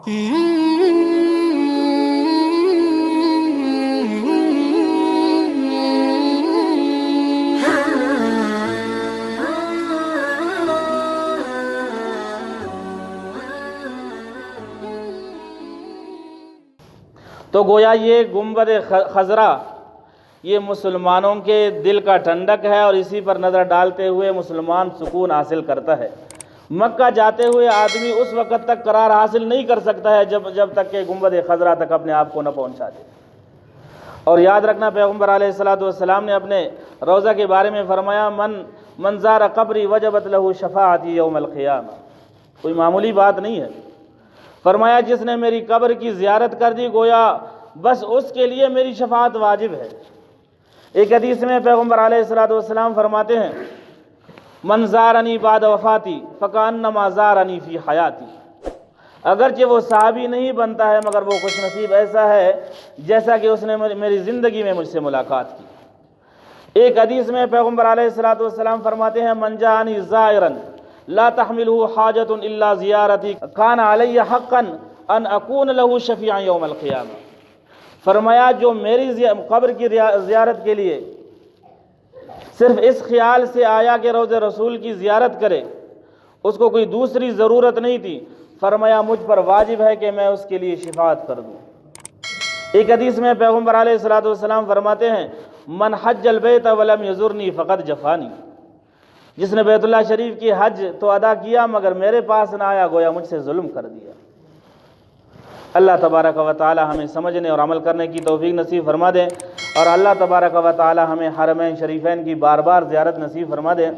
تو گویا یہ گنبد خضرا یہ مسلمانوں کے دل کا ٹھنڈک ہے، اور اسی پر نظر ڈالتے ہوئے مسلمان سکون حاصل کرتا ہے۔ مکہ جاتے ہوئے آدمی اس وقت تک قرار حاصل نہیں کر سکتا ہے جب تک کہ گنبد خضرا تک اپنے آپ کو نہ پہنچا دے۔ اور یاد رکھنا، پیغمبر علیہ الصلوۃ والسلام نے اپنے روضہ کے بارے میں فرمایا، من زار قبری وجبت لہ شفاعتی یوم القیامہ۔ کوئی معمولی بات نہیں ہے۔ فرمایا جس نے میری قبر کی زیارت کر دی، گویا بس اس کے لیے میری شفاعت واجب ہے۔ ایک حدیث میں پیغمبر علیہ الصلوۃ والسلام فرماتے ہیں، من زارنی بعد وفاتی فکانما زارنی فی حیاتی۔ اگرچہ وہ صحابی نہیں بنتا ہے، مگر وہ خوش نصیب ایسا ہے جیسا کہ اس نے میری زندگی میں مجھ سے ملاقات کی۔ ایک حدیث میں پیغمبر علیہ الصلوۃ والسلام فرماتے ہیں، من جاءنی زائرا لا تحملہ حاجۃ الا زیارتی کان علی حقا ان اکون لہ شفیعا یوم القیامہ۔ فرمایا جو میری قبر کی زیارت کے لیے صرف اس خیال سے آیا کہ روضہ رسول کی زیارت کرے، اس کو کوئی دوسری ضرورت نہیں تھی، فرمایا مجھ پر واجب ہے کہ میں اس کے لیے شفاعت کر دوں۔ ایک حدیث میں پیغمبر علیہ الصلوۃ والسلام فرماتے ہیں، من حج البیت ولم یزرنی فقد جفانی۔ جس نے بیت اللہ شریف کی حج تو ادا کیا مگر میرے پاس نہ آیا، گویا مجھ سے ظلم کر دیا۔ اللہ تبارک و تعالی ہمیں سمجھنے اور عمل کرنے کی توفیق نصیب فرما دے، اور اللہ تبارک و تعالی ہمیں حرمین شریفین کی بار بار زیارت نصیب فرما دے۔